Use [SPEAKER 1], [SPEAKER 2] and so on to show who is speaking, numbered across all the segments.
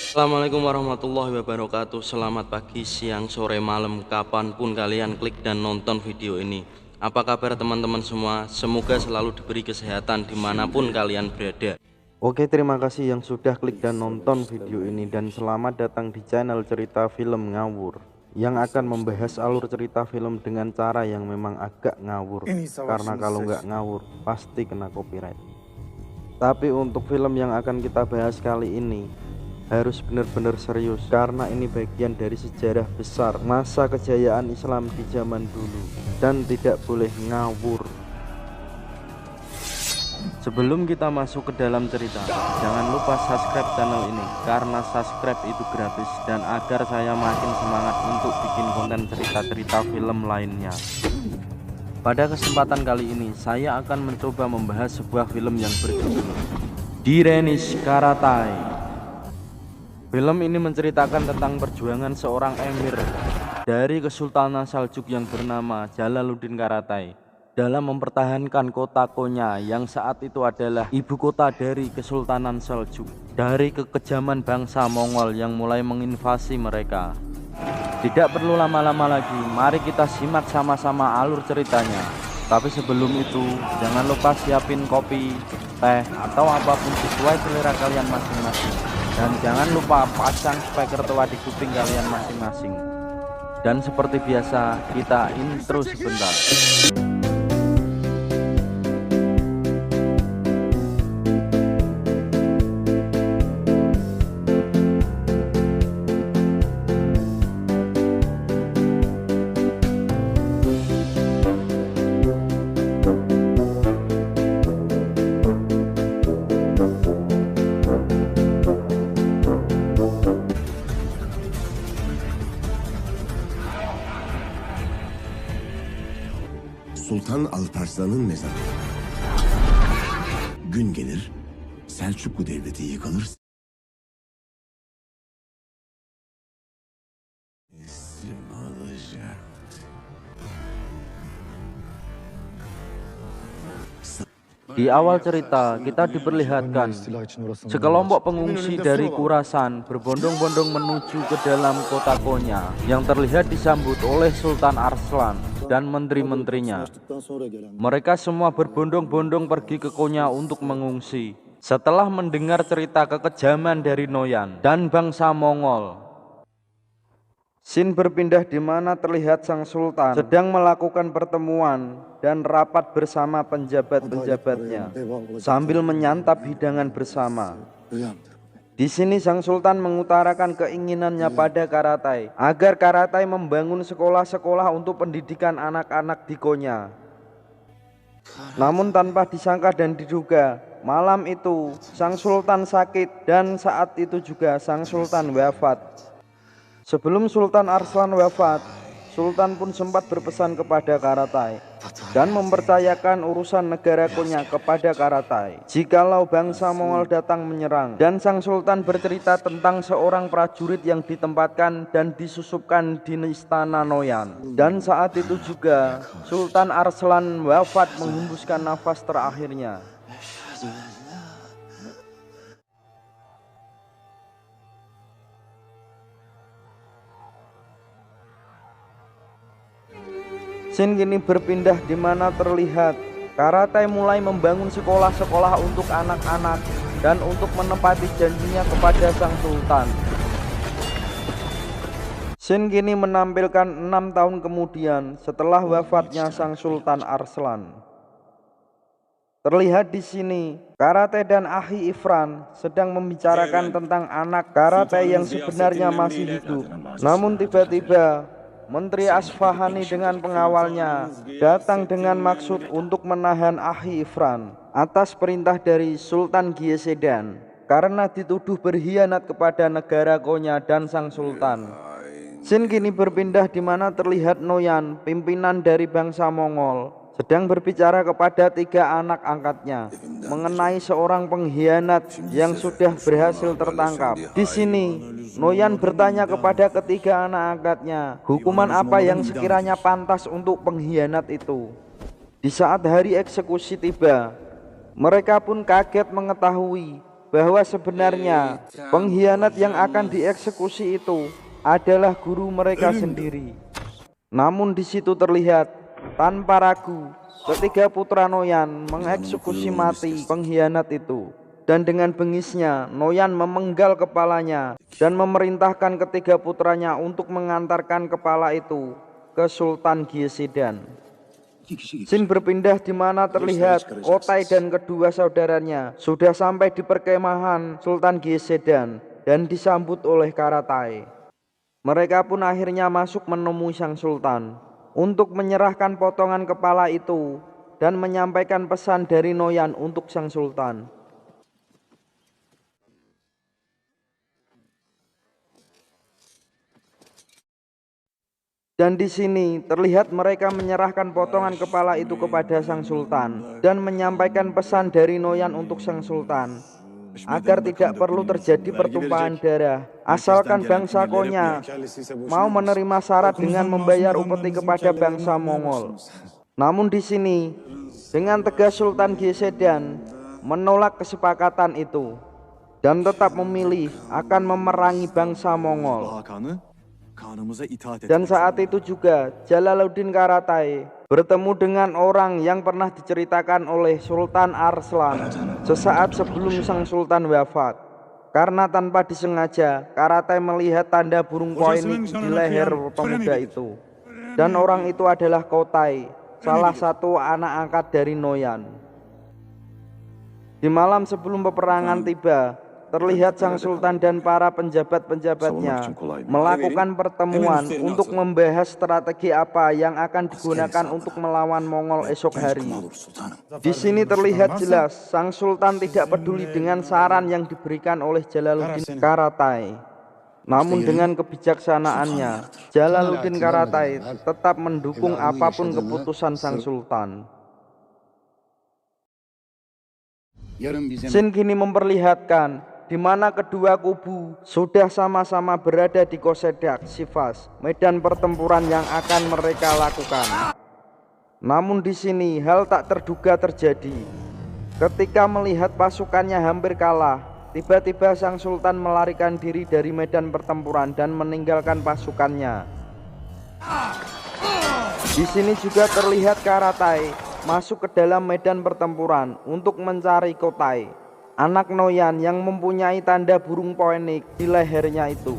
[SPEAKER 1] Assalamualaikum warahmatullahi wabarakatuh. Selamat pagi, siang, sore, malam, kapanpun kalian klik dan nonton video ini. Apa kabar teman-teman semua? Semoga selalu diberi kesehatan dimanapun kalian berada. Oke, terima kasih yang sudah klik dan nonton video ini, dan selamat datang di channel cerita film ngawur yang akan membahas alur cerita film dengan cara yang memang agak ngawur, karena kalau nggak ngawur pasti kena copyright. Tapi untuk film yang akan kita bahas kali ini harus benar-benar serius, karena ini bagian dari sejarah besar masa kejayaan Islam di zaman dulu dan tidak boleh ngawur. Sebelum kita masuk ke dalam cerita, jangan lupa subscribe channel ini, karena subscribe itu gratis dan agar saya makin semangat untuk bikin konten cerita-cerita film lainnya. Pada kesempatan kali ini saya akan mencoba membahas sebuah film yang berjudul Direnis Karatai. Film ini menceritakan tentang perjuangan seorang emir dari Kesultanan Saljuk yang bernama Jalaluddin Karatai dalam mempertahankan kota Konya yang saat itu adalah ibu kota dari Kesultanan Saljuk dari kekejaman bangsa Mongol yang mulai menginvasi mereka. Tidak perlu lama-lama lagi, mari kita simak sama-sama alur ceritanya. Tapi sebelum itu, jangan lupa siapin kopi, teh, atau apapun sesuai selera kalian masing-masing. Dan jangan lupa pasang speaker tua di kuping kalian masing-masing. Dan seperti biasa, kita intro sebentar.
[SPEAKER 2] Sultan Alparslan'ın mezarı. Gün gelir, Selçuklu Devleti yıkılır. Teslim alacak.
[SPEAKER 1] Di awal cerita kita diperlihatkan sekelompok pengungsi dari Khurasan berbondong-bondong menuju ke dalam kota Konya yang terlihat disambut oleh Sultan Arslan dan menteri-menterinya. Mereka semua berbondong-bondong pergi ke Konya untuk mengungsi setelah mendengar cerita kekejaman dari Noyan dan bangsa Mongol. Scene berpindah di mana terlihat sang sultan sedang melakukan pertemuan dan rapat bersama penjabat-penjabatnya sambil menyantap hidangan bersama. Di sini sang sultan mengutarakan keinginannya pada Karatai agar Karatai membangun sekolah-sekolah untuk pendidikan anak-anak di Konya. Namun tanpa disangka dan diduga, malam itu sang sultan sakit dan saat itu juga sang sultan wafat. Sebelum Sultan Arslan wafat, Sultan pun sempat berpesan kepada Karatai dan mempercayakan urusan negara Konya kepada Karatai jikalau bangsa Mongol datang menyerang. Dan sang Sultan bercerita tentang seorang prajurit yang ditempatkan dan disusupkan di istana Noyan. Dan saat itu juga Sultan Arslan wafat menghembuskan nafas terakhirnya. Scene kini berpindah di mana terlihat Karatai mulai membangun sekolah-sekolah untuk anak-anak dan untuk menepati janjinya kepada sang sultan. Scene kini menampilkan 6 tahun kemudian setelah wafatnya sang Sultan Arslan. Terlihat di sini Karatai dan Ahi Ifran sedang membicarakan tentang anak Karatai yang sebenarnya masih hidup. Namun tiba-tiba Menteri Asfahani dengan pengawalnya datang dengan maksud untuk menahan Ahi Ifran atas perintah dari Sultan Gyesedan karena dituduh berkhianat kepada negara Konya dan sang sultan. Scene kini berpindah di mana terlihat Noyan, pimpinan dari bangsa Mongol, sedang berbicara kepada 3 anak angkatnya mengenai seorang pengkhianat yang sudah berhasil tertangkap. Di sini Noyan bertanya kepada ketiga anak angkatnya, hukuman apa yang sekiranya pantas untuk pengkhianat itu. Di saat hari eksekusi tiba, mereka pun kaget mengetahui bahwa sebenarnya pengkhianat yang akan dieksekusi itu adalah guru mereka sendiri. Namun di situ terlihat tanpa ragu ketiga putra Noyan mengeksekusi mati pengkhianat itu. Dan dengan bengisnya Noyan memenggal kepalanya dan memerintahkan ketiga putranya untuk mengantarkan kepala itu ke Sultan Gyesedan. Scene berpindah di mana terlihat Kotai dan kedua saudaranya sudah sampai di perkemahan Sultan Gyesedan dan disambut oleh Karatai. Mereka pun akhirnya masuk menemui sang sultan untuk menyerahkan potongan kepala itu dan menyampaikan pesan dari Noyan untuk sang sultan. Dan di sini terlihat mereka menyerahkan potongan kepala itu kepada sang sultan dan menyampaikan pesan dari Noyan untuk sang sultan agar tidak perlu terjadi pertumpahan darah asalkan bangsa Konya mau menerima syarat dengan membayar upeti kepada bangsa Mongol. Namun di sini dengan tegas Sultan Gyesedan menolak kesepakatan itu dan tetap memilih akan memerangi bangsa Mongol. Dan saat itu juga Jalaluddin Karatai bertemu dengan orang yang pernah diceritakan oleh Sultan Arslan sesaat sebelum sang sultan wafat. Karena tanpa disengaja Karatai melihat tanda burung poinik di leher pemuda itu. Dan orang itu adalah Kotai, salah satu anak angkat dari Noyan. Di malam sebelum peperangan tiba, terlihat sang sultan dan para penjabat-penjabatnya melakukan pertemuan untuk membahas strategi apa yang akan digunakan untuk melawan Mongol esok hari. Di sini terlihat jelas sang sultan tidak peduli dengan saran yang diberikan oleh Jalaluddin Karatai. Namun dengan kebijaksanaannya, Jalaluddin Karatai tetap mendukung apapun keputusan sang sultan. Scene kini memperlihatkan di mana kedua kubu sudah sama-sama berada di Kosedak Sivas, medan pertempuran yang akan mereka lakukan. Namun di sini hal tak terduga terjadi. Ketika melihat pasukannya hampir kalah, tiba-tiba sang sultan melarikan diri dari medan pertempuran dan meninggalkan pasukannya. Di sini juga terlihat Karatai masuk ke dalam medan pertempuran untuk mencari Kotai, anak Noyan yang mempunyai tanda burung poinik di lehernya itu.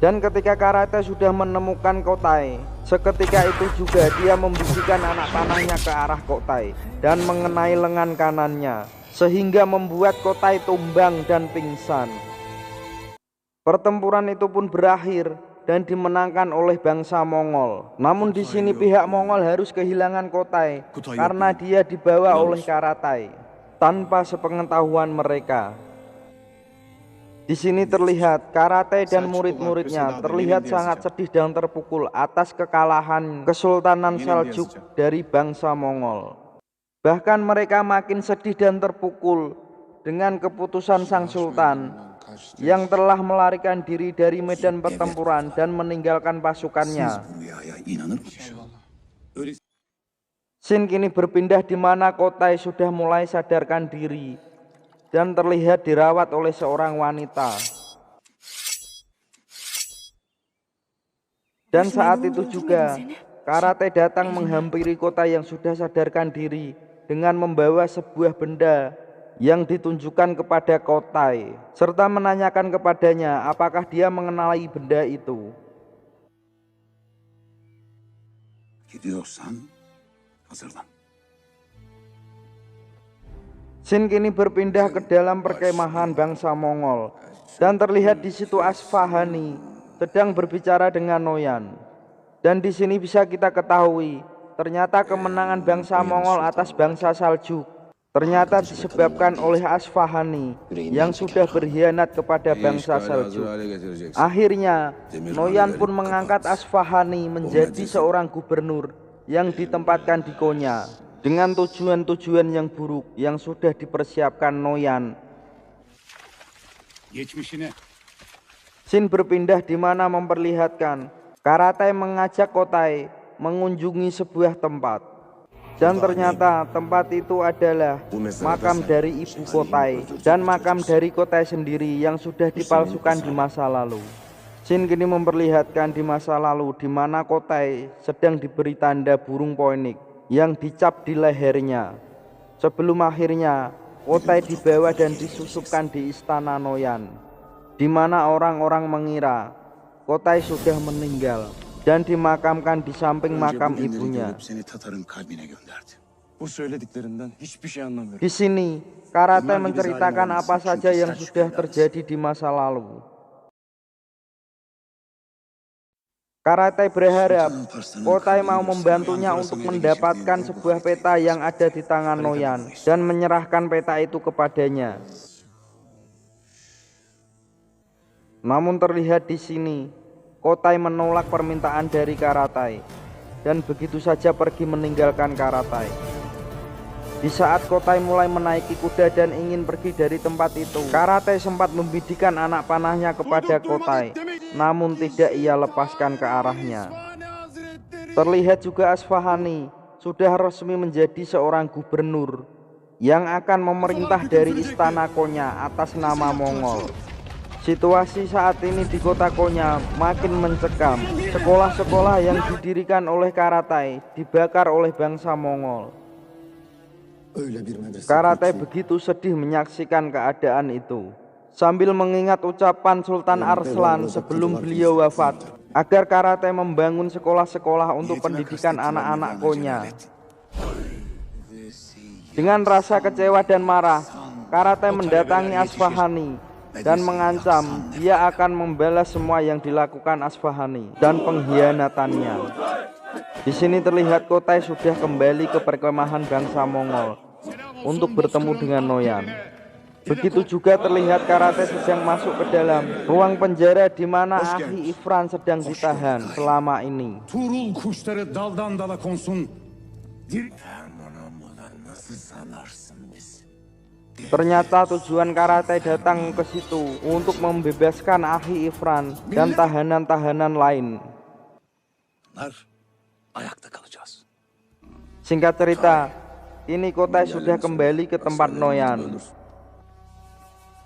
[SPEAKER 1] Dan ketika Karatai sudah menemukan Kotai, seketika itu juga dia membisikkan anak panahnya ke arah Kotai dan mengenai lengan kanannya, sehingga membuat Kotai tumbang dan pingsan. Pertempuran itu pun berakhir dan dimenangkan oleh bangsa Mongol. Namun di sini pihak Mongol harus kehilangan Kotai karena dia dibawa oleh Karatai tanpa sepengetahuan mereka. Di sini terlihat Karatai dan murid-muridnya terlihat sangat sedih dan terpukul atas kekalahan Kesultanan Seljuk dari bangsa Mongol. Bahkan mereka makin sedih dan terpukul dengan keputusan sang sultan yang telah melarikan diri dari medan pertempuran dan meninggalkan pasukannya. Scene kini berpindah di mana Kotai sudah mulai sadarkan diri dan terlihat dirawat oleh seorang wanita. Dan saat itu juga Karatai datang menghampiri Kotai yang sudah sadarkan diri dengan membawa sebuah benda yang ditunjukkan kepada Kotai serta menanyakan kepadanya apakah dia mengenali benda itu. Scene kini berpindah ke dalam perkemahan bangsa Mongol dan terlihat di situ Asfahani sedang berbicara dengan Noyan. Dan di sini bisa kita ketahui ternyata kemenangan bangsa Mongol atas bangsa Seljuk ternyata disebabkan oleh Asfahani yang sudah berkhianat kepada bangsa Seljuk. Akhirnya Noyan pun mengangkat Asfahani menjadi seorang gubernur yang ditempatkan di Konya dengan tujuan-tujuan yang buruk yang sudah dipersiapkan Noyan. Scene berpindah di mana memperlihatkan Karatai mengajak Kotai mengunjungi sebuah tempat. Dan ternyata tempat itu adalah makam dari ibu Kotai dan makam dari Kotai sendiri yang sudah dipalsukan di masa lalu. Shin kini memperlihatkan di masa lalu di mana Kotai sedang diberi tanda burung ponik yang dicap di lehernya. Sebelum akhirnya Kotai dibawa dan disusupkan di istana Noyan, di mana orang-orang mengira Kotai sudah meninggal dan dimakamkan di samping makam ibunya. Di sini, Karate menceritakan apa saja yang sudah terjadi di masa lalu. Karate berharap Kotai mau membantunya untuk mendapatkan sebuah peta yang ada di tangan Noyan dan menyerahkan peta itu kepadanya. Namun terlihat di sini, Kotai menolak permintaan dari Karate dan begitu saja pergi meninggalkan Karate. Di saat Kotai mulai menaiki kuda dan ingin pergi dari tempat itu, Karate sempat membidikan anak panahnya kepada Kotai, namun tidak ia lepaskan ke arahnya. Terlihat juga Asfahani sudah resmi menjadi seorang gubernur yang akan memerintah dari istana Konya atas nama Mongol. Situasi saat ini di kota Konya makin mencekam. Sekolah-sekolah yang didirikan oleh Karate dibakar oleh bangsa Mongol. Karate begitu sedih menyaksikan keadaan itu, sambil mengingat ucapan Sultan Arslan sebelum beliau wafat, agar Karate membangun sekolah-sekolah untuk pendidikan anak-anak Konya. Dengan rasa kecewa dan marah, Karate mendatangi Asfahani dan mengancam dia akan membalas semua yang dilakukan Asfahani dan pengkhianatannya. Di sini terlihat Kotai sudah kembali ke perkemahan bangsa Mongol untuk bertemu dengan Noyan. Begitu juga terlihat Karate sedang masuk ke dalam ruang penjara di mana Ahi Ifran sedang ditahan selama ini. Ternyata tujuan Karate datang ke situ untuk membebaskan Ahi Ifran dan tahanan-tahanan lain. Singkat cerita, kini Kotai sudah kembali ke tempat Noyan.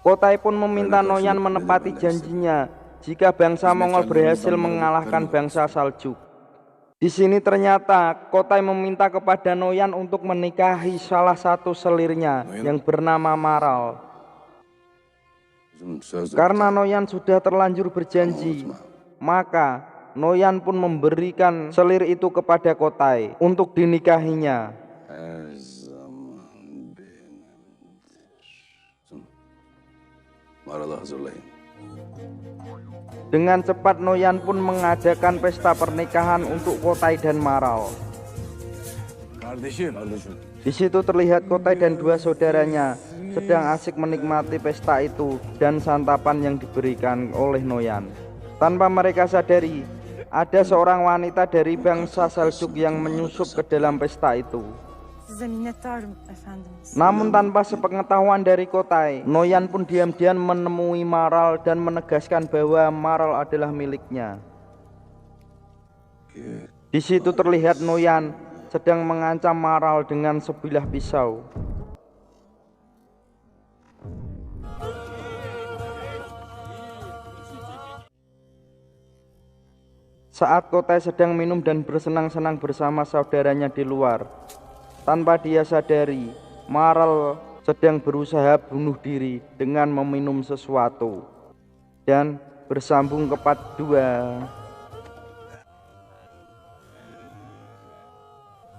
[SPEAKER 1] Kotai pun meminta Noyan menepati janjinya jika bangsa Mongol berhasil mengalahkan bangsa Saljuk. Di sini ternyata Kotai meminta kepada Noyan untuk menikahi salah satu selirnya yang bernama Maral. Karena Noyan sudah terlanjur berjanji, maka Noyan pun memberikan selir itu kepada Kotai untuk dinikahinya. Dengan cepat Noyan pun mengadakan pesta pernikahan untuk Kotai dan Maral. Di situ terlihat Kotai dan dua saudaranya sedang asik menikmati pesta itu dan santapan yang diberikan oleh Noyan. Tanpa mereka sadari, ada seorang wanita dari bangsa Seljuk yang menyusup ke dalam pesta itu. Namun tanpa sepengetahuan dari Kotai, Noyan pun diam-diam menemui Maral dan menegaskan bahwa Maral adalah miliknya. Di situ terlihat Noyan sedang mengancam Maral dengan sebilah pisau. Saat Kotai sedang minum dan bersenang-senang bersama saudaranya di luar, tanpa dia sadari, Maral sedang berusaha bunuh diri dengan meminum sesuatu dan bersambung ke part 2.